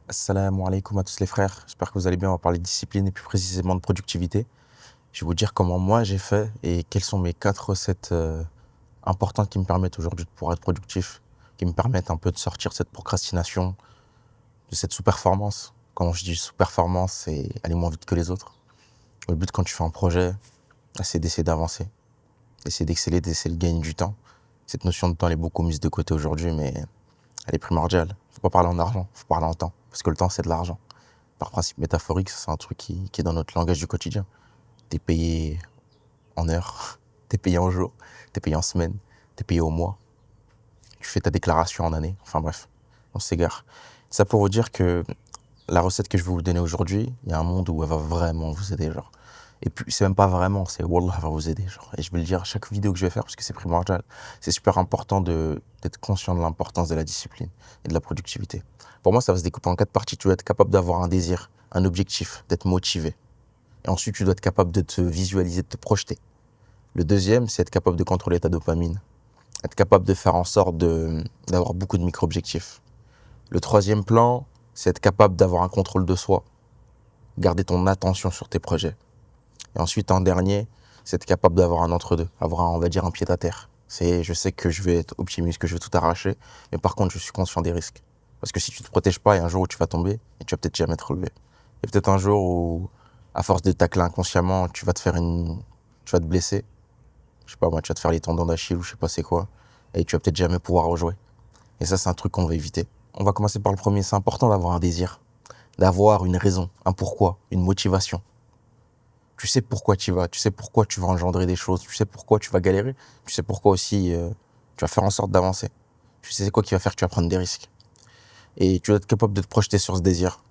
Assalamu alaikum à tous les frères, j'espère que vous allez bien, on va parler de discipline et plus précisément de productivité. Je vais vous dire comment moi j'ai fait et quelles sont mes 4 recettes importantes qui me permettent aujourd'hui de pouvoir être productif, qui me permettent un peu de sortir de cette procrastination, de cette sous-performance. Quand je dis sous-performance, c'est aller moins vite que les autres. Le but quand tu fais un projet, c'est d'essayer d'avancer, d'essayer d'exceller, d'essayer de gagner du temps. Cette notion de temps elle est beaucoup mise de côté aujourd'hui, mais elle est primordiale. Faut pas parler en argent, faut parler en temps, parce que le temps c'est de l'argent. Par principe métaphorique, c'est un truc qui est dans notre langage du quotidien. T'es payé en heures, t'es payé en jours, t'es payé en semaines, t'es payé au mois. Tu fais ta déclaration en année. Enfin bref, on s'égare. Ça pour vous dire que la recette que je vais vous donner aujourd'hui, il y a un monde où elle va vraiment vous aider, genre. Et puis, c'est même pas vraiment, c'est Wallah, elle va vous aider, genre. Et je vais le dire à chaque vidéo que je vais faire parce que c'est primordial. C'est super important d'être conscient de l'importance de la discipline et de la productivité. Pour moi, ça va se découper en 4 parties. Tu dois être capable d'avoir un désir, un objectif, d'être motivé. Et ensuite, tu dois être capable de te visualiser, de te projeter. Le deuxième, c'est être capable de contrôler ta dopamine. Être capable de faire en sorte d'avoir beaucoup de micro-objectifs. Le troisième plan, c'est être capable d'avoir un contrôle de soi. Garder ton attention sur tes projets. Et ensuite, en dernier, c'est être capable d'avoir un entre-deux. Avoir, on va dire, un pied à terre. Je sais que je vais être optimiste, que je vais tout arracher. Mais par contre, je suis conscient des risques. Parce que si tu te protèges pas, il y a un jour où tu vas tomber et tu vas peut-être jamais te relever. Il y a peut-être un jour où, à force de tacler inconsciemment, tu vas tu vas te blesser. Je sais pas moi, tu vas te faire les tendons d'Achille ou je sais pas c'est quoi. Et tu vas peut-être jamais pouvoir rejouer. Et ça, c'est un truc qu'on va éviter. On va commencer par le premier. C'est important d'avoir un désir, d'avoir une raison, un pourquoi, une motivation. Tu sais pourquoi tu vas, tu sais pourquoi tu vas engendrer des choses, tu sais pourquoi tu vas galérer, tu sais pourquoi aussi tu vas faire en sorte d'avancer. Tu sais quoi qui va faire que tu vas prendre des risques. Et tu dois être capable de te projeter sur ce désir.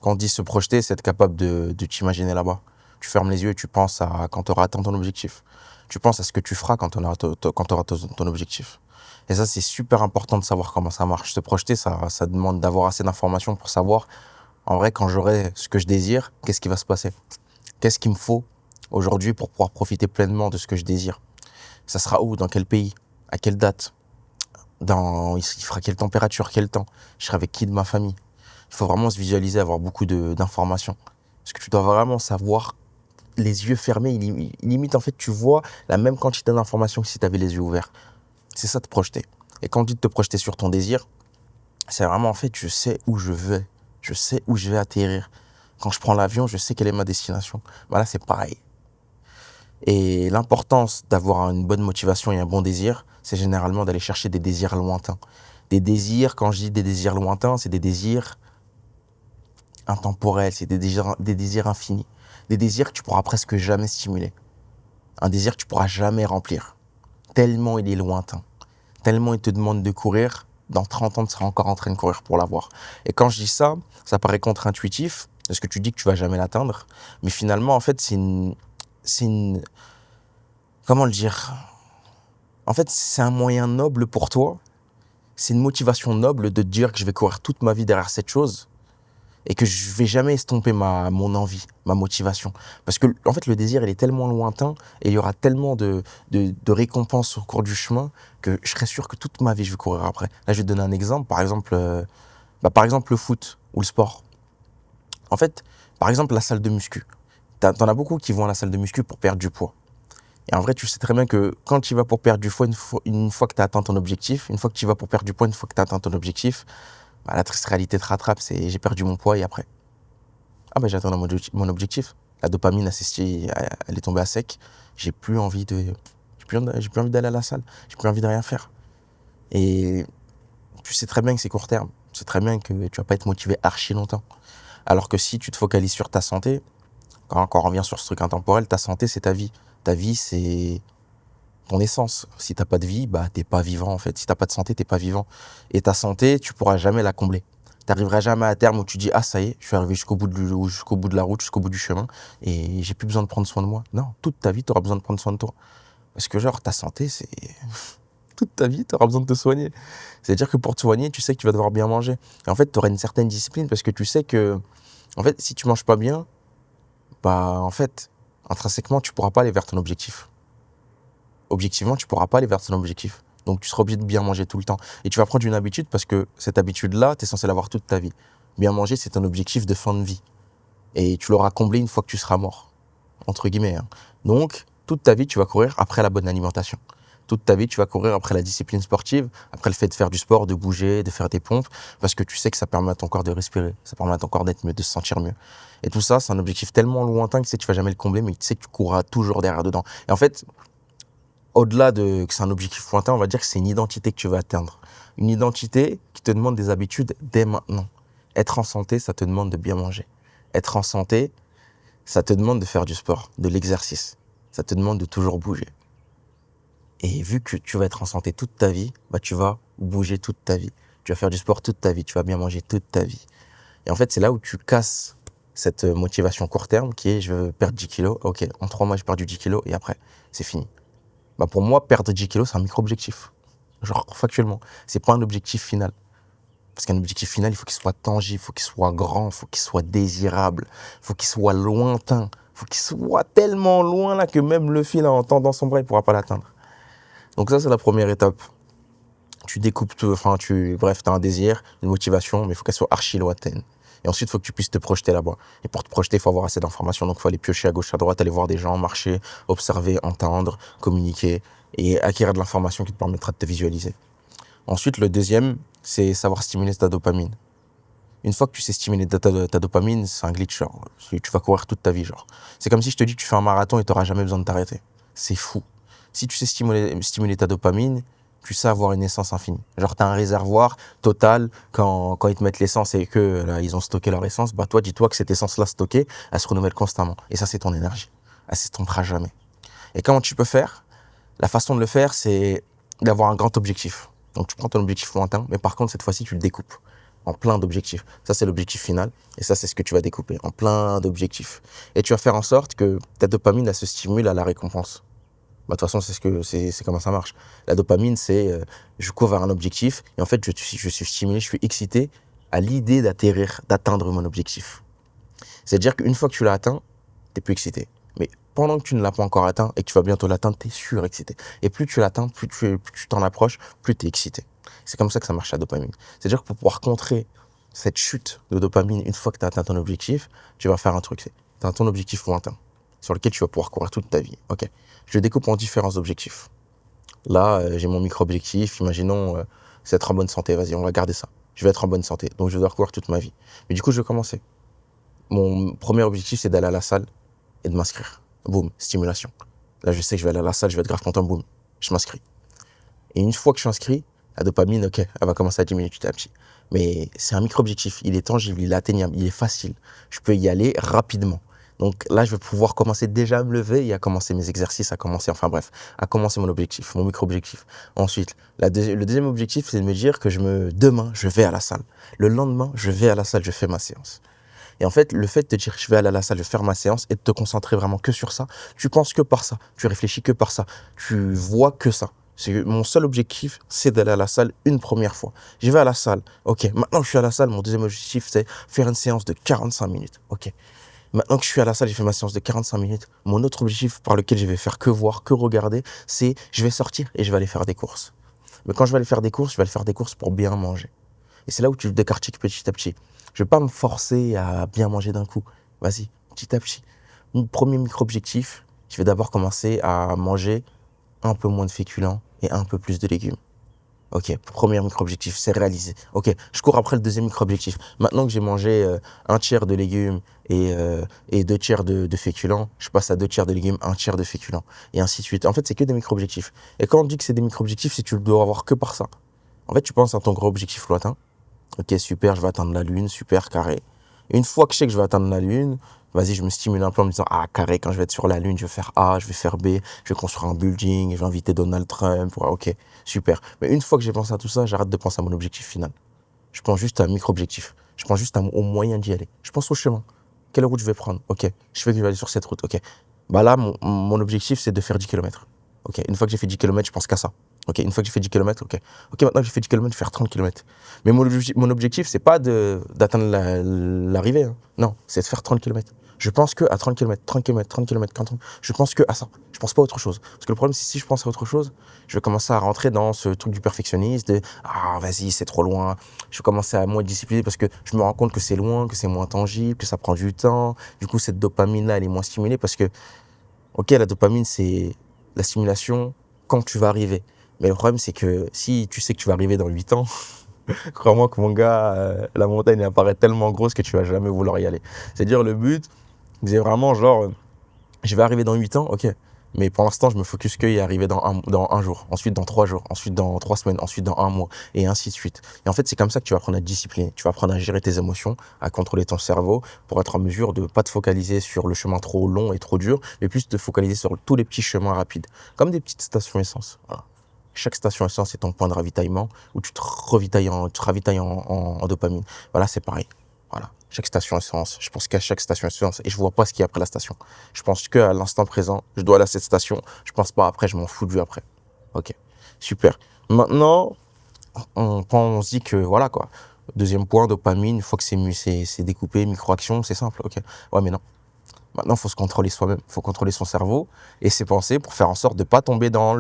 Quand on dit se projeter, c'est être capable de t'imaginer là-bas. Tu fermes les yeux et tu penses à quand tu auras atteint ton objectif. Tu penses à ce que tu feras quand tu auras, ton objectif. Et ça, c'est super important de savoir comment ça marche. Se projeter, ça demande d'avoir assez d'informations pour savoir, en vrai, quand j'aurai ce que je désire, qu'est-ce qui va se passer. Qu'est-ce qu'il me faut aujourd'hui pour pouvoir profiter pleinement de ce que je désire. Ça sera où, dans quel pays, à quelle date, il fera quelle température, quel temps, je serai avec qui de ma famille. Il faut vraiment se visualiser, avoir beaucoup d'informations. Parce que tu dois vraiment savoir, les yeux fermés, limite en fait tu vois la même quantité d'informations que si tu avais les yeux ouverts. C'est ça, te projeter. Et quand on dit de te projeter sur ton désir, c'est vraiment en fait je sais où je vais, je sais où je vais atterrir. Quand je prends l'avion, je sais quelle est ma destination. Bah là c'est pareil. Et l'importance d'avoir une bonne motivation et un bon désir, c'est généralement d'aller chercher des désirs lointains. Des désirs, quand je dis des désirs lointains, c'est des désirs intemporels, c'est des désirs infinis. Des désirs que tu pourras presque jamais stimuler. Un désir que tu pourras jamais remplir. Tellement il est lointain. Tellement il te demande de courir, dans 30 ans, tu seras encore en train de courir pour l'avoir. Et quand je dis ça, ça paraît contre-intuitif, parce que tu dis que tu vas jamais l'atteindre. Mais finalement, en fait, c'est une, comment le dire? En fait, c'est un moyen noble pour toi. C'est une motivation noble de te dire que je vais courir toute ma vie derrière cette chose et que je vais jamais estomper mon envie, ma motivation. Parce que, en fait, le désir, il est tellement lointain et il y aura tellement de récompenses au cours du chemin que je serais sûr que toute ma vie, je vais courir après. Là, je vais te donner un exemple. Par exemple, le foot ou le sport. En fait, par exemple, la salle de muscu. T'en as beaucoup qui vont à la salle de muscu pour perdre du poids. Et en vrai, tu sais très bien que quand tu y vas pour perdre du poids, une fois que tu as atteint ton objectif, une fois que tu y vas pour perdre du poids, une fois que tu as atteint ton objectif, bah, la triste réalité te rattrape, c'est j'ai perdu mon poids et après. Ah bah j'ai atteint mon objectif. La dopamine, elle est tombée à sec. J'ai plus envie d'aller à la salle. J'ai plus envie de rien faire. Et tu sais très bien que c'est court terme. Tu sais très bien que tu vas pas être motivé archi longtemps. Alors que si tu te focalises sur ta santé, quand on revient sur ce truc intemporel, ta santé, c'est ta vie. Ta vie, c'est ton essence. Si t'as pas de vie, bah t'es pas vivant en fait. Si t'as pas de santé, t'es pas vivant. Et ta santé, tu pourras jamais la combler. T'arriveras jamais à terme où tu dis ah ça y est, je suis arrivé jusqu'au bout de la route, jusqu'au bout du chemin et j'ai plus besoin de prendre soin de moi. Non, toute ta vie t'auras besoin de prendre soin de toi. Parce que genre ta santé c'est toute ta vie t'auras besoin de te soigner. C'est-à-dire que pour te soigner, tu sais que tu vas devoir bien manger. Et en fait, t'auras une certaine discipline parce que tu sais que en fait, si tu manges pas bien, bah en fait, intrinsèquement, tu pourras pas aller vers ton objectif. Objectivement, tu pourras pas aller vers ton objectif. Donc, tu seras obligé de bien manger tout le temps. Et tu vas prendre une habitude parce que cette habitude-là, tu es censé l'avoir toute ta vie. Bien manger, c'est un objectif de fin de vie. Et tu l'auras comblé une fois que tu seras mort, entre guillemets, hein. Donc, toute ta vie, tu vas courir après la bonne alimentation. Toute ta vie, tu vas courir après la discipline sportive, après le fait de faire du sport, de bouger, de faire des pompes, parce que tu sais que ça permet à ton corps de respirer, ça permet à ton corps d'être mieux, de se sentir mieux. Et tout ça, c'est un objectif tellement lointain que tu sais que tu vas jamais le combler, mais tu sais que tu courras toujours derrière dedans. Et en fait, au-delà de que c'est un objectif lointain, on va dire que c'est une identité que tu vas atteindre. Une identité qui te demande des habitudes dès maintenant. Être en santé, ça te demande de bien manger. Être en santé, ça te demande de faire du sport, de l'exercice. Ça te demande de toujours bouger. Et vu que tu vas être en santé toute ta vie, bah tu vas bouger toute ta vie. Tu vas faire du sport toute ta vie, tu vas bien manger toute ta vie. Et en fait, c'est là où tu casses cette motivation court terme qui est je veux perdre 10 kilos. Ok, en 3 mois, j'ai perdu 10 kilos et après, c'est fini. Bah pour moi, perdre 10 kilos, c'est un micro-objectif. Genre, factuellement. C'est pas un objectif final. Parce qu'un objectif final, il faut qu'il soit tangible, il faut qu'il soit grand, il faut qu'il soit désirable, il faut qu'il soit lointain, il faut qu'il soit tellement loin là que même le fil en tendant son bras, il pourra pas l'atteindre. Donc ça, c'est la première étape. Tu découpes tout, bref, tu as un désir, une motivation, mais il faut qu'elle soit archi lointaine. Et ensuite, il faut que tu puisses te projeter là-bas. Et pour te projeter, il faut avoir assez d'informations. Donc, il faut aller piocher à gauche, à droite, aller voir des gens, marcher, observer, entendre, communiquer et acquérir de l'information qui te permettra de te visualiser. Ensuite, le deuxième, c'est savoir stimuler ta dopamine. Une fois que tu sais stimuler ta dopamine, c'est un glitch. Genre, tu vas courir toute ta vie. Genre. C'est comme si je te dis que tu fais un marathon et tu n'auras jamais besoin de t'arrêter. C'est fou. Si tu sais stimuler ta dopamine, tu sais avoir une essence infinie. Genre, tu as un réservoir total quand ils te mettent l'essence et que là, ils ont stocké leur essence. Bah, toi, dis-toi que cette essence-là stockée, elle se renouvelle constamment. Et ça, c'est ton énergie. Elle s'estompera jamais. Et comment tu peux faire? La façon de le faire, c'est d'avoir un grand objectif. Donc, tu prends ton objectif lointain, mais par contre, cette fois-ci, tu le découpes en plein d'objectifs. Ça, c'est l'objectif final. Et ça, c'est ce que tu vas découper en plein d'objectifs. Et tu vas faire en sorte que ta dopamine, elle se stimule à la récompense. Bah, de toute façon, c'est comment ça marche. La dopamine, c'est je cours vers un objectif et en fait, je suis stimulé, je suis excité à l'idée d'atteindre mon objectif. C'est-à-dire qu'une fois que tu l'as atteint, tu n'es plus excité. Mais pendant que tu ne l'as pas encore atteint et que tu vas bientôt l'atteindre, tu es surexcité. Et plus tu l'atteins, plus tu t'en approches, plus tu es excité. C'est comme ça que ça marche la dopamine. C'est-à-dire que pour pouvoir contrer cette chute de dopamine, une fois que tu as atteint ton objectif, tu vas faire un truc. Tu as ton objectif lointain sur lequel tu vas pouvoir courir toute ta vie. Ok. Je le découpe en différents objectifs. Là, j'ai mon micro-objectif. Imaginons, c'est être en bonne santé. Vas-y, on va garder ça. Je vais être en bonne santé. Donc, je vais devoir courir toute ma vie. Mais du coup, je vais commencer. Mon premier objectif, c'est d'aller à la salle et de m'inscrire. Boum, stimulation. Là, je sais que je vais aller à la salle, je vais être grave content. Boum, je m'inscris. Et une fois que je suis inscrit, la dopamine, ok, elle va commencer à diminuer petit à petit. Mais c'est un micro-objectif. Il est tangible, il est atteignable, il est facile. Je peux y aller rapidement. Donc là, je vais pouvoir commencer déjà à me lever et à commencer mes exercices, à commencer mon objectif, mon micro-objectif. Ensuite, le deuxième objectif, c'est de me dire que demain, je vais à la salle. Le lendemain, je vais à la salle, je fais ma séance. Et en fait, le fait de te dire je vais aller à la salle, je vais faire ma séance et de te concentrer vraiment que sur ça, tu penses que par ça, tu réfléchis que par ça, tu vois que ça. Mon seul objectif, c'est d'aller à la salle une première fois. Je vais à la salle, ok. Maintenant que je suis à la salle, mon deuxième objectif, c'est faire une séance de 45 minutes, ok. Maintenant que je suis à la salle, j'ai fait ma séance de 45 minutes. Mon autre objectif par lequel je vais faire que voir, que regarder, c'est je vais sortir et je vais aller faire des courses. Mais quand je vais aller faire des courses, je vais aller faire des courses pour bien manger. Et c'est là où tu le décortiques petit à petit. Je ne vais pas me forcer à bien manger d'un coup. Vas-y, petit à petit. Mon premier micro-objectif, je vais d'abord commencer à manger un peu moins de féculents et un peu plus de légumes. Ok, premier micro-objectif, c'est réalisé. Ok, je cours après le deuxième micro-objectif. Maintenant que j'ai mangé un tiers de légumes et deux tiers de féculents, je passe à deux tiers de légumes, un tiers de féculents. Et ainsi de suite. En fait, c'est que des micro-objectifs. Et quand on dit que c'est des micro-objectifs, c'est que tu ne dois avoir que par ça. En fait, tu penses à ton gros objectif lointain. Ok, super, je vais atteindre la lune, super, carré. Et une fois que je sais que je vais atteindre la lune, vas-y, je me stimule un peu en me disant, ah, carré, quand je vais être sur la lune, je vais faire A, je vais faire B, je vais construire un building, je vais inviter Donald Trump. Ouais, ok, super. Mais une fois que j'ai pensé à tout ça, j'arrête de penser à mon objectif final. Je pense juste à un micro-objectif. Je pense juste au moyen d'y aller. Je pense au chemin. Quelle route je vais prendre? Ok, je fais que je vais aller sur cette route. Ok. Bah là, mon objectif, c'est de faire 10 km. Ok, une fois que j'ai fait 10 km, je pense qu'à ça. Ok, une fois que j'ai fait 10 km, ok. Ok, maintenant que j'ai fait 10 km, je vais faire 30 km. Mais mon objectif, c'est pas d'atteindre l'arrivée. Hein. Non, c'est de faire 30 km. Je pense que à 30 km, 30 km, 30 km, 40 km, je pense que à ça. Je pense pas à autre chose. Parce que le problème, c'est si je pense à autre chose, je vais commencer à rentrer dans ce truc du perfectionniste, de ah, vas-y, c'est trop loin. Je vais commencer à moins être discipliné parce que je me rends compte que c'est loin, que c'est moins tangible, que ça prend du temps. Du coup, cette dopamine-là, elle est moins stimulée parce que, ok, la dopamine, c'est la stimulation quand tu vas arriver. Mais le problème, c'est que si tu sais que tu vas arriver dans 8 ans, crois-moi que mon gars, la montagne elle apparaît tellement grosse que tu vas jamais vouloir y aller. C'est-à-dire, le but, c'est vraiment genre, je vais arriver dans 8 ans, ok. Mais pour l'instant, je me focus qu'il est arrivé dans un jour, ensuite dans 3 jours, ensuite dans 3 semaines, ensuite dans un mois, et ainsi de suite. Et en fait, c'est comme ça que tu vas apprendre à te discipliner. Tu vas apprendre à gérer tes émotions, à contrôler ton cerveau, pour être en mesure de ne pas te focaliser sur le chemin trop long et trop dur, mais plus te focaliser sur tous les petits chemins rapides, comme des petites stations essence. Voilà. Chaque station essence est ton point de ravitaillement où tu te ravitailles en dopamine. Voilà, c'est pareil. Voilà. Chaque station essence, je pense qu'à chaque station essence, et je vois pas ce qu'il y a après la station. Je pense qu'à l'instant présent, je dois aller à cette station. Je pense pas après, je m'en fous du après. Ok, super. Maintenant, on se dit que voilà quoi. Deuxième point, dopamine, une fois que c'est découpé, micro-action, c'est simple, ok. Ouais, mais non. Maintenant, il faut se contrôler soi-même, il faut contrôler son cerveau et ses pensées pour faire en sorte de ne pas tomber dans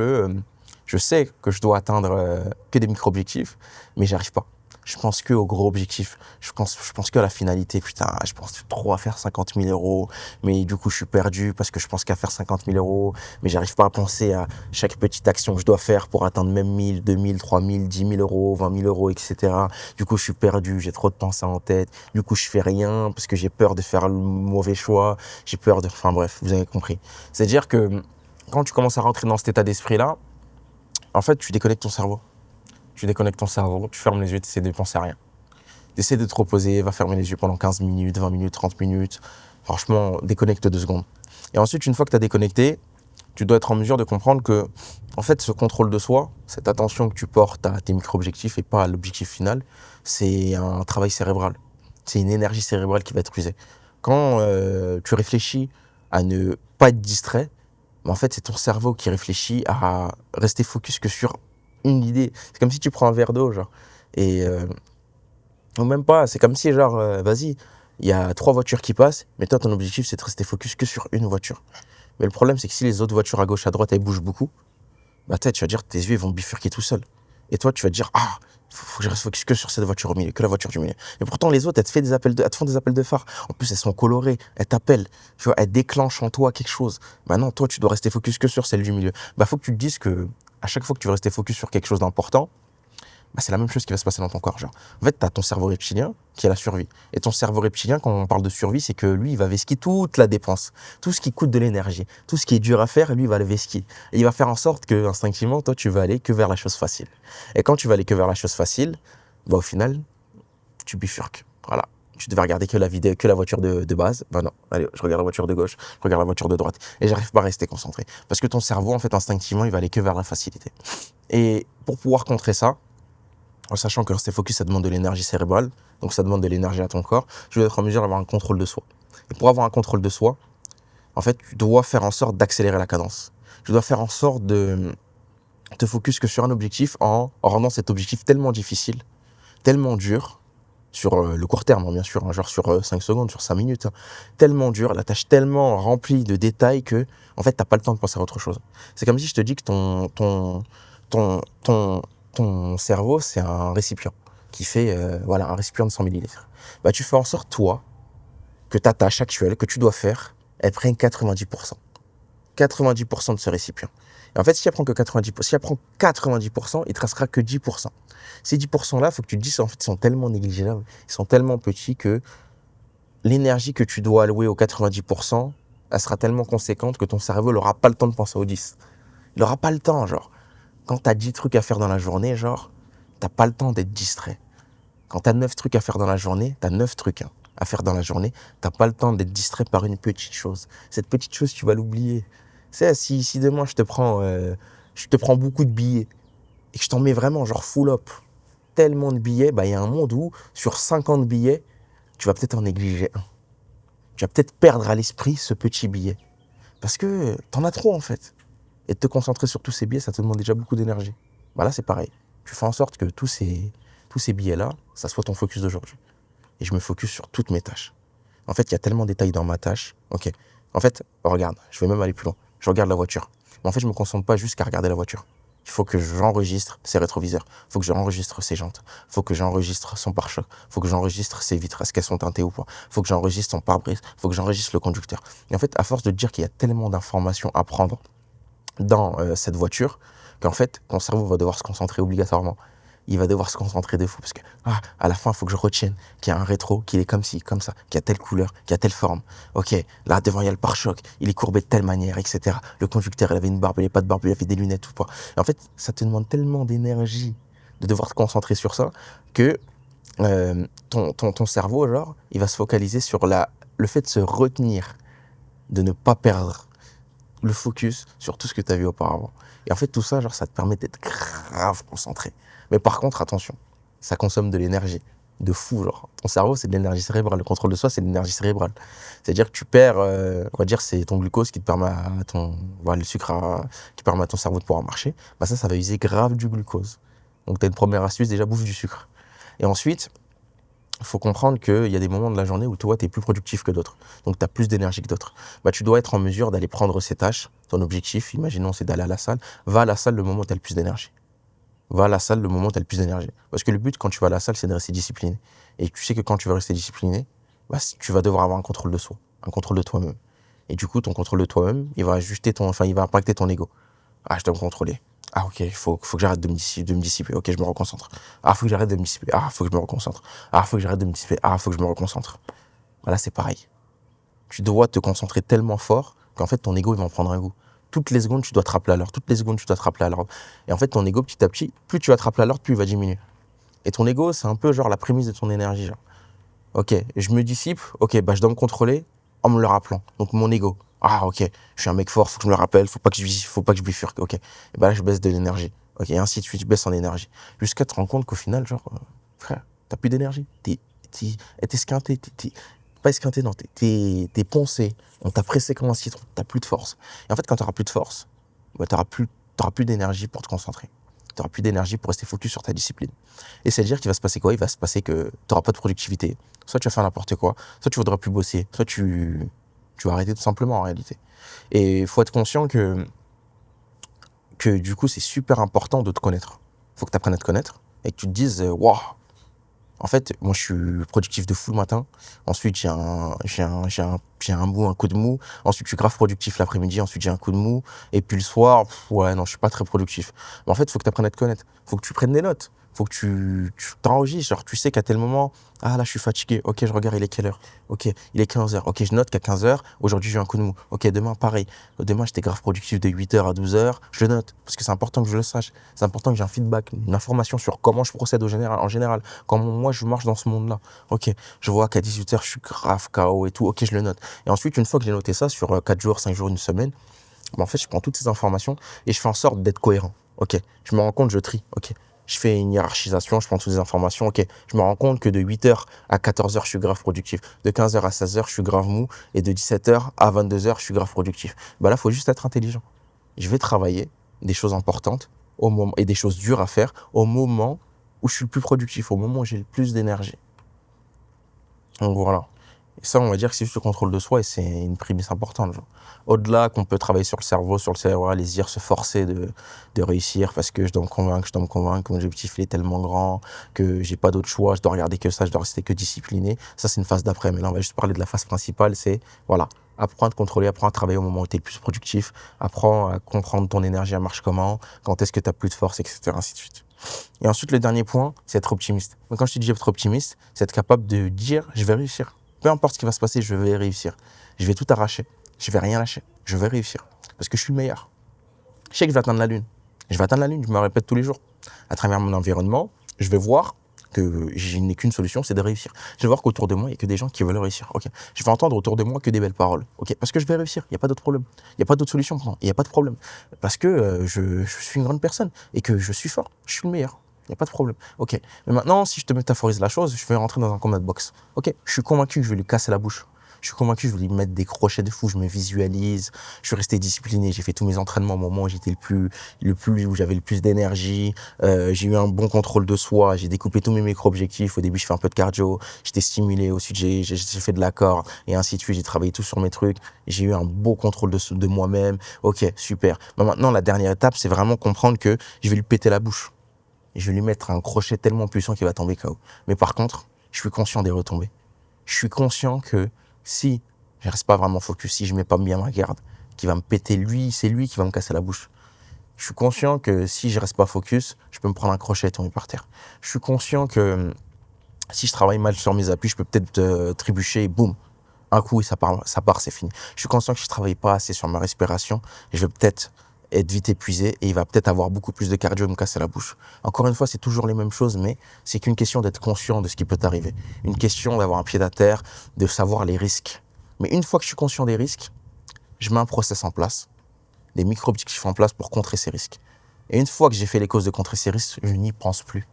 je sais que je dois atteindre que des micro-objectifs, mais j'arrive pas. Je pense que au gros objectif. Je pense que à la finalité. Putain, je pense trop à faire 50 000 euros. Mais du coup, je suis perdu parce que je pense qu'à faire 50 000 euros. Mais j'arrive pas à penser à chaque petite action que je dois faire pour atteindre même 1000, 2000, 3000, 10 000 euros, 20 000 euros, etc. Du coup, je suis perdu. J'ai trop de pensées en tête. Du coup, je fais rien parce que j'ai peur de faire le mauvais choix. J'ai peur de... Enfin bref, vous avez compris. C'est-à-dire que quand tu commences à rentrer dans cet état d'esprit-là, en fait, tu déconnectes ton cerveau. Tu déconnectes ton cerveau, tu fermes les yeux, tu essaies de penser à rien. Tu essaies de te reposer, va fermer les yeux pendant 15 minutes, 20 minutes, 30 minutes. Franchement, déconnecte 2 secondes. Et ensuite, une fois que tu as déconnecté, tu dois être en mesure de comprendre que, en fait, ce contrôle de soi, cette attention que tu portes à tes micro-objectifs et pas à l'objectif final, c'est un travail cérébral. C'est une énergie cérébrale qui va être usée. Quand tu réfléchis à ne pas être distrait, mais en fait, c'est ton cerveau qui réfléchit à rester focus que sur une idée. C'est comme si tu prends un verre d'eau, genre. Et, ou même pas, c'est comme si, genre, vas-y, il y a 3 voitures qui passent, mais toi, ton objectif, c'est de rester focus que sur une voiture. Mais le problème, c'est que si les autres voitures à gauche, à droite, elles bougent beaucoup, bah, tu vas dire, tes yeux, ils vont bifurquer tout seuls. Et toi, tu vas te dire, ah, faut que je reste focus que sur cette voiture au milieu, que la voiture du milieu. Et pourtant, les autres, elles te font des appels de phare. En plus, elles sont colorées, elles t'appellent, tu vois, elles déclenchent en toi quelque chose. Bah non, toi, tu dois rester focus que sur celle du milieu. Bah, faut que tu te dises que, à chaque fois que tu veux rester focus sur quelque chose d'important, bah, c'est la même chose qui va se passer dans ton corps. Genre. En fait, tu as ton cerveau reptilien qui est la survie. Et ton cerveau reptilien, quand on parle de survie, c'est que lui, il va vesquiller toute la dépense, tout ce qui coûte de l'énergie, tout ce qui est dur à faire, lui, il va le vesquiller. Et il va faire en sorte que, instinctivement, toi, tu vas aller que vers la chose facile. Et quand tu vas aller que vers la chose facile, bah, au final, tu bifurques. Voilà. Tu devais regarder que la vidéo, que la voiture de base. Ben non, allez, je regarde la voiture de gauche, je regarde la voiture de droite. Et j'arrive pas à rester concentré. Parce que ton cerveau, en fait, instinctivement, il va aller que vers la facilité. Et pour pouvoir contrer ça, en sachant que rester focus, ça demande de l'énergie cérébrale, donc ça demande de l'énergie à ton corps, tu dois être en mesure d'avoir un contrôle de soi. Et pour avoir un contrôle de soi, en fait, tu dois faire en sorte d'accélérer la cadence. Tu dois faire en sorte de te focus que sur un objectif en rendant cet objectif tellement difficile, tellement dur, sur le court terme, hein, bien sûr, hein, genre sur 5 secondes, sur 5 minutes, hein, tellement dur, la tâche tellement remplie de détails que, en fait, t'as pas le temps de penser à autre chose. C'est comme si je te dis que ton, ton, ton cerveau, c'est un récipient qui fait, voilà, un récipient de 100 millilitres. Bah, tu fais en sorte, toi, que ta tâche actuelle, que tu dois faire, elle prenne 90%. 90% de ce récipient. Et en fait, si elle prend que 90%, si elle prend 90%, il te restera que 10%. Ces 10%-là, il faut que tu te dises, en fait, ils sont tellement négligeables, ils sont tellement petits que l'énergie que tu dois allouer aux 90%, elle sera tellement conséquente que ton cerveau n'aura pas le temps de penser aux 10. Il n'aura pas le temps, genre. Quand tu as 10 trucs à faire dans la journée, genre, t'as pas le temps d'être distrait. Quand tu as 9 trucs à faire dans la journée, tu as 9 trucs à faire dans la journée, t'as pas le temps d'être distrait par une petite chose. Cette petite chose, tu vas l'oublier. C'est si demain je te prends beaucoup de billets et que je t'en mets vraiment genre full up, tellement de billets, bah il y a un monde où sur 50 billets, tu vas peut-être en négliger un. Tu vas peut-être perdre à l'esprit ce petit billet. Parce que t'en as trop en fait. Et de te concentrer sur tous ces billets, ça te demande déjà beaucoup d'énergie. Bah là c'est pareil. Tu fais en sorte que tous ces billets-là, ça soit ton focus d'aujourd'hui. Et je me focus sur toutes mes tâches. En fait, il y a tellement de détails dans ma tâche. Ok. En fait, regarde, je vais même aller plus loin. Je regarde la voiture. Mais en fait, je me concentre pas juste qu'à regarder la voiture. Il faut que j'enregistre ses rétroviseurs. Il faut que j'enregistre ses jantes. Il faut que j'enregistre son pare-choc. Il faut que j'enregistre ses vitres. Est-ce qu'elles sont teintées ou pas? Il faut que j'enregistre son pare-brise. Il faut que j'enregistre le conducteur. Et en fait, à force de dire qu'il y a tellement d'informations à prendre dans cette voiture, qu'en fait, ton cerveau va devoir se concentrer obligatoirement. Il va devoir se concentrer de fou parce que, à la fin, il faut que je retienne qu'il y a un rétro, qu'il est comme ci, comme ça, qu'il y a telle couleur, qu'il y a telle forme. Ok, là, devant, il y a le pare-choc, il est courbé de telle manière, etc. Le conducteur, il avait une barbe, il n'avait pas de barbe, il avait des lunettes ou pas. Et en fait, ça te demande tellement d'énergie de devoir te concentrer sur ça que ton cerveau, genre, il va se focaliser sur le fait de se retenir, de ne pas perdre le focus sur tout ce que tu as vu auparavant. Et en fait, tout ça, genre, ça te permet d'être grave concentré. Mais par contre, attention, ça consomme de l'énergie. De fou, genre. Ton cerveau, c'est de l'énergie cérébrale. Le contrôle de soi, c'est de l'énergie cérébrale. C'est-à-dire que tu perds, on va dire, c'est ton glucose qui te permet le sucre qui permet à ton cerveau de pouvoir marcher. Bah ça va user grave du glucose. Donc, tu as une première astuce, déjà, bouffe du sucre. Et ensuite, il faut comprendre qu'il y a des moments de la journée où toi, tu es plus productif que d'autres. Donc, tu as plus d'énergie que d'autres. Bah, tu dois être en mesure d'aller prendre ces tâches. Ton objectif, imaginons, c'est d'aller à la salle. Va à la salle le moment où tu as le plus d'énergie. Va à la salle le moment où tu as le plus d'énergie. Parce que le but, quand tu vas à la salle, c'est de rester discipliné. Et tu sais que quand tu vas rester discipliné, bah, tu vas devoir avoir un contrôle de soi, un contrôle de toi-même. Et du coup, ton contrôle de toi-même, il va il va impacter ton ego. Ah, je dois me contrôler. Ah, ok, faut que j'arrête de me dissiper. Ok, je me reconcentre. Ah, faut que j'arrête de me dissiper. Ah, faut que je me reconcentre. Ah, faut que j'arrête de me dissiper. Ah, faut que je me reconcentre. Voilà, c'est pareil. Tu dois te concentrer tellement fort qu'en fait, ton ego, il va en prendre un goût. Toutes les secondes, tu dois te rappeler à l'ordre. Toutes les secondes, tu dois te rappeler à l'ordre. Et en fait, ton ego, petit à petit, plus tu vas te rappeler à l'ordre, plus il va diminuer. Et ton ego, c'est un peu genre la prémisse de ton énergie. Genre. Ok, je me dissipe. Ok, bah je dois me contrôler en me le rappelant. Donc mon ego. Ah, ok, je suis un mec fort, faut que je me le rappelle, faut pas que je bifurque. Ok, et bah là, je baisse de l'énergie. Ok, et ainsi de suite, je baisse en énergie. Jusqu'à te rendre compte qu'au final, genre, frère, t'as plus d'énergie. T'es esquinté. Pas esquinté, non, t'es poncé. On t'a pressé comme un citron. T'as plus de force. Et en fait, quand t'auras plus de force, bah, t'auras plus d'énergie pour te concentrer. T'auras plus d'énergie pour rester focus sur ta discipline. Et c'est-à-dire qu'il va se passer quoi? Il va se passer que t'auras pas de productivité. Soit tu vas faire n'importe quoi, soit tu voudras plus bosser, soit tu vas arrêter tout simplement en réalité. Et il faut être conscient que du coup, c'est super important de te connaître. Il faut que tu apprennes à te connaître et que tu te dises, waouh, en fait, moi, je suis productif de fou le matin. Ensuite, j'ai un coup de mou. Ensuite, je suis grave productif l'après-midi. Ensuite, j'ai un coup de mou. Et puis le soir, ouais, non, je suis pas très productif. Mais en fait, il faut que tu apprennes à te connaître. Il faut que tu prennes des notes. Il faut que tu t'enregistres. Genre, tu sais qu'à tel moment, ah là, je suis fatigué. Ok, je regarde, il est quelle heure? Ok, il est 15h. Ok, je note qu'à 15h, aujourd'hui, j'ai eu un coup de mou. Ok, demain, pareil. Demain, j'étais grave productif de 8h à 12h. Je le note. Parce que c'est important que je le sache. C'est important que j'ai un feedback, une information sur comment je procède en général. Comment moi, je marche dans ce monde-là. Ok, je vois qu'à 18h, je suis grave KO et tout. Ok, je le note. Et ensuite, une fois que j'ai noté ça sur 4 jours, 5 jours, une semaine, bah, en fait, je prends toutes ces informations et je fais en sorte d'être cohérent. Ok, je me rends compte, je trie. Ok, je fais une hiérarchisation, je prends toutes ces informations. Ok, je me rends compte que de 8h à 14h, je suis grave productif. De 15h à 16h, je suis grave mou. Et de 17h à 22h, je suis grave productif. Bah là, il faut juste être intelligent. Je vais travailler des choses importantes au moment, et des choses dures à faire au moment où je suis le plus productif, au moment où j'ai le plus d'énergie. Donc voilà. Et ça, on va dire que c'est juste le contrôle de soi et c'est une prémisse importante. Genre. Au-delà qu'on peut travailler sur le cerveau, les dire, se forcer de réussir parce que je dois me convaincre, que mon objectif il est tellement grand, que j'ai pas d'autre choix, je dois regarder que ça, je dois rester que discipliné. Ça, c'est une phase d'après. Mais là, on va juste parler de la phase principale, c'est, voilà, apprends à te contrôler, apprends à travailler au moment où tu es le plus productif, apprends à comprendre ton énergie, elle marche comment, quand est-ce que tu as plus de force, etc. ainsi de suite. Et ensuite, le dernier point, c'est être optimiste. Donc, quand je te dis être optimiste, c'est être capable de dire, je vais réussir. Peu importe ce qui va se passer, je vais réussir. Je vais tout arracher. Je vais rien lâcher. Je vais réussir. Parce que je suis le meilleur. Je sais que je vais atteindre la Lune. Je vais atteindre la Lune, je me répète tous les jours. À travers mon environnement, je vais voir que je n'ai qu'une solution, c'est de réussir. Je vais voir qu'autour de moi, il n'y a que des gens qui veulent réussir. Okay. Je vais entendre autour de moi que des belles paroles. Okay. Parce que je vais réussir. Il n'y a pas d'autre problème. Il n'y a pas d'autre solution. Il n'y a pas de problème. Parce que je suis une grande personne et que je suis fort. Je suis le meilleur. Il n'y a pas de problème. Ok. Mais maintenant, si je te métaphorise la chose, je vais rentrer dans un combat de boxe. Ok. Je suis convaincu que je vais lui casser la bouche. Je suis convaincu, je voulais mettre des crochets de fou, je me visualise. Je suis resté discipliné, j'ai fait tous mes entraînements au moment où j'étais où j'avais le plus d'énergie. J'ai eu un bon contrôle de soi, j'ai découpé tous mes micro-objectifs. Au début, je fais un peu de cardio, j'étais stimulé. Ensuite, j'ai fait de la corde et ainsi de suite. J'ai travaillé tout sur mes trucs. J'ai eu un beau contrôle de moi-même. Ok, super. Maintenant, la dernière étape, c'est vraiment comprendre que je vais lui péter la bouche. Et je vais lui mettre un crochet tellement puissant qu'il va tomber KO. Mais par contre, je suis conscient des retombées. Je suis conscient que si je reste pas vraiment focus, si je mets pas bien ma garde, qui va me péter lui, c'est lui qui va me casser la bouche. Je suis conscient que si je reste pas focus, je peux me prendre un crochet et tomber par terre. Je suis conscient que si je travaille mal sur mes appuis, je peux peut-être trébucher et boum, un coup et ça part, c'est fini. Je suis conscient que si je travaille pas assez sur ma respiration, je vais peut-être être vite épuisé et il va peut-être avoir beaucoup plus de cardio et me casser la bouche. Encore une fois, c'est toujours les mêmes choses, mais c'est qu'une question d'être conscient de ce qui peut t'arriver. Une question d'avoir un pied à terre, de savoir les risques. Mais une fois que je suis conscient des risques, je mets un process en place, des micro-objectifs en place pour contrer ces risques. Et une fois que j'ai fait les causes de contrer ces risques, je n'y pense plus.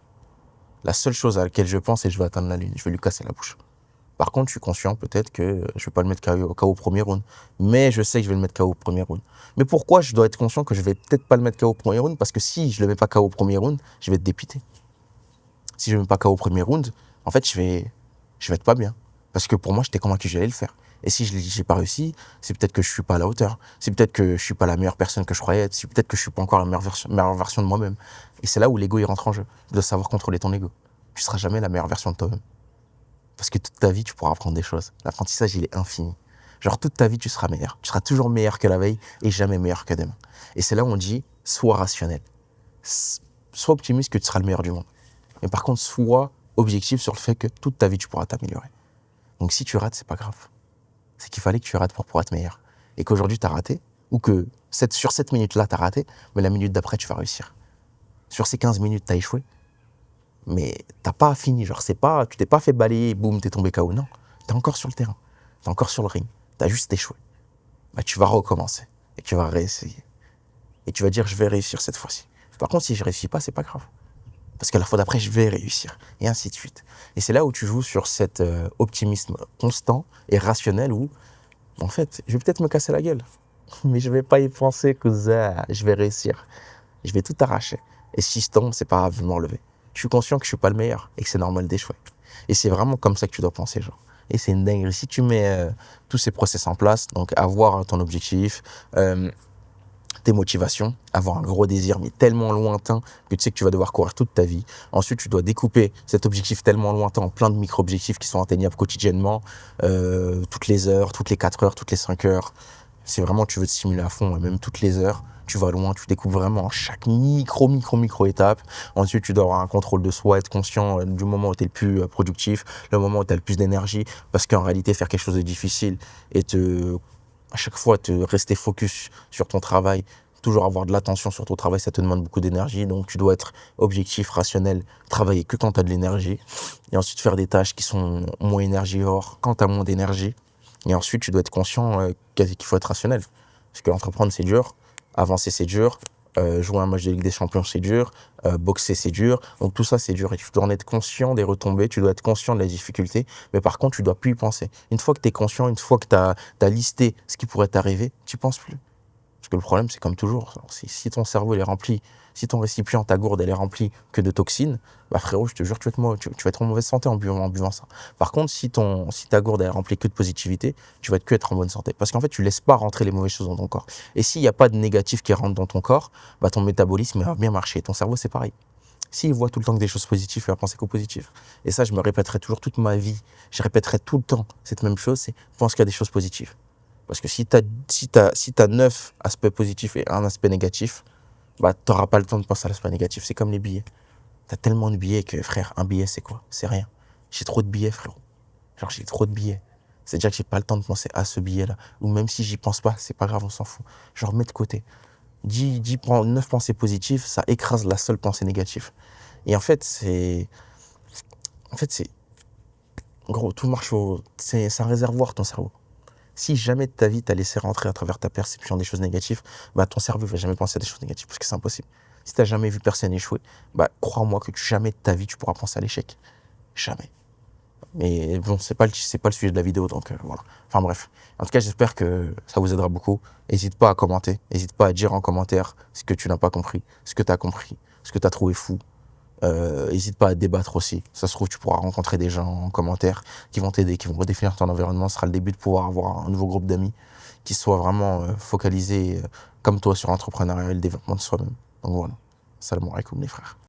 La seule chose à laquelle je pense, c'est que je vais atteindre la lune, je vais lui casser la bouche. Par contre, je suis conscient peut-être que je vais pas le mettre KO au premier round. Mais je sais que je vais le mettre KO au premier round. Mais pourquoi je dois être conscient que je vais peut-être pas le mettre KO au premier round? Parce que si je le mets pas KO au premier round, je vais être dépité. Si je le mets pas KO au premier round, en fait, je vais être pas bien. Parce que pour moi, j'étais convaincu que j'allais le faire. Et si je n'ai pas réussi, c'est peut-être que je suis pas à la hauteur. C'est peut-être que je suis pas la meilleure personne que je croyais être. C'est peut-être que je suis pas encore la meilleure version de moi-même. Et c'est là où l'ego il rentre en jeu. Tu dois savoir contrôler ton ego. Tu seras jamais la meilleure version de toi-même. Parce que toute ta vie, tu pourras apprendre des choses. L'apprentissage, il est infini. Genre, toute ta vie, tu seras meilleur. Tu seras toujours meilleur que la veille et jamais meilleur que demain. Et c'est là où on dit, sois rationnel. Sois optimiste que tu seras le meilleur du monde. Mais par contre, sois objectif sur le fait que toute ta vie, tu pourras t'améliorer. Donc, si tu rates, c'est pas grave. C'est qu'il fallait que tu rates pour pouvoir être meilleur. Et qu'aujourd'hui, tu as raté, ou que sur cette minute-là, tu as raté, mais la minute d'après, tu vas réussir. Sur ces 15 minutes, tu as échoué. Mais t'as pas fini, genre tu t'es pas fait balayer, boum, t'es tombé KO, non. T'es encore sur le terrain, t'es encore sur le ring, t'as juste échoué. Bah tu vas recommencer, et tu vas réessayer. Et tu vas dire, je vais réussir cette fois-ci. Par contre, si je réussis pas, c'est pas grave. Parce que la fois d'après, je vais réussir, et ainsi de suite. Et c'est là où tu joues sur cet optimisme constant et rationnel où, en fait, je vais peut-être me casser la gueule, mais je vais pas y penser que je vais réussir. Je vais tout arracher. Et si je tombe, c'est pas grave, je vais me relever. Je suis conscient que je suis pas le meilleur et que c'est normal d'échouer. Et c'est vraiment comme ça que tu dois penser, genre. Et c'est une dinguerie. Si tu mets tous ces process en place, donc avoir ton objectif, tes motivations, avoir un gros désir, mais tellement lointain que tu sais que tu vas devoir courir toute ta vie. Ensuite, tu dois découper cet objectif tellement lointain en plein de micro-objectifs qui sont atteignables quotidiennement, toutes les heures, toutes les 4 heures, toutes les 5 heures. C'est vraiment, tu veux te stimuler à fond, même toutes les heures. Tu vas loin, tu découpes vraiment chaque micro étape. Ensuite, tu dois avoir un contrôle de soi, être conscient du moment où tu es le plus productif, le moment où tu as le plus d'énergie. Parce qu'en réalité, faire quelque chose de difficile et à chaque fois, rester focus sur ton travail, toujours avoir de l'attention sur ton travail, ça te demande beaucoup d'énergie. Donc, tu dois être objectif, rationnel, travailler que quand tu as de l'énergie. Et ensuite, faire des tâches qui sont moins énergivores quand tu as moins d'énergie. Et ensuite, tu dois être conscient qu'il faut être rationnel. Parce qu'entreprendre, c'est dur. Avancer, c'est dur. Jouer un match de Ligue des Champions, c'est dur. Boxer, c'est dur. Donc tout ça, c'est dur. Et tu dois en être conscient des retombées. Tu dois être conscient de la difficulté. Mais par contre, tu dois plus y penser. Une fois que tu es conscient, une fois que tu as listé ce qui pourrait t'arriver, tu penses plus. Parce que le problème, c'est comme toujours. Si ton cerveau il est rempli, si ton récipient, ta gourde, elle est remplie que de toxines, bah frérot, je te jure, tu vas être en mauvaise santé en buvant ça. Par contre, si ta gourde elle est remplie que de positivité, tu vas que être en bonne santé. Parce qu'en fait, tu laisses pas rentrer les mauvaises choses dans ton corps. Et s'il n'y a pas de négatif qui rentre dans ton corps, bah ton métabolisme va bien marcher. Ton cerveau, c'est pareil. S'il voit tout le temps que des choses positives, il va penser qu'aux positives. Et ça, je me répéterai toujours toute ma vie. Je répéterai tout le temps cette même chose, c'est pense qu'il y a des choses positives. Parce que si t'as 9 aspects positifs et un aspect négatif, bah, t'auras pas le temps de penser à l'aspect négatif. C'est comme les billets. T'as tellement de billets que, frère, un billet, c'est quoi? C'est rien. J'ai trop de billets, frérot. Genre, j'ai trop de billets. C'est-à-dire que j'ai pas le temps de penser à ce billet-là. Ou même si j'y pense pas, c'est pas grave, on s'en fout. Genre, mets de côté. 9 pensées positives, ça écrase la seule pensée négative. Et en fait, gros, tout marche c'est un réservoir, ton cerveau. Si jamais de ta vie, t'as laissé rentrer à travers ta perception des choses négatives, bah, ton cerveau va jamais penser à des choses négatives parce que c'est impossible. Si t'as jamais vu personne échouer, bah, crois-moi que jamais de ta vie, tu pourras penser à l'échec. Jamais. Mais bon, c'est pas le sujet de la vidéo, donc voilà. Enfin bref. En tout cas, j'espère que ça vous aidera beaucoup. N'hésite pas à commenter, n'hésite pas à dire en commentaire ce que tu n'as pas compris, ce que tu as compris, ce que tu as trouvé fou. N'hésite pas à débattre aussi. Ça se trouve, tu pourras rencontrer des gens en commentaire qui vont t'aider, qui vont redéfinir ton environnement. Ce sera le début de pouvoir avoir un nouveau groupe d'amis qui soit vraiment focalisé comme toi sur l'entrepreneuriat et le développement de soi-même. Donc voilà. Salam alaikum les frères.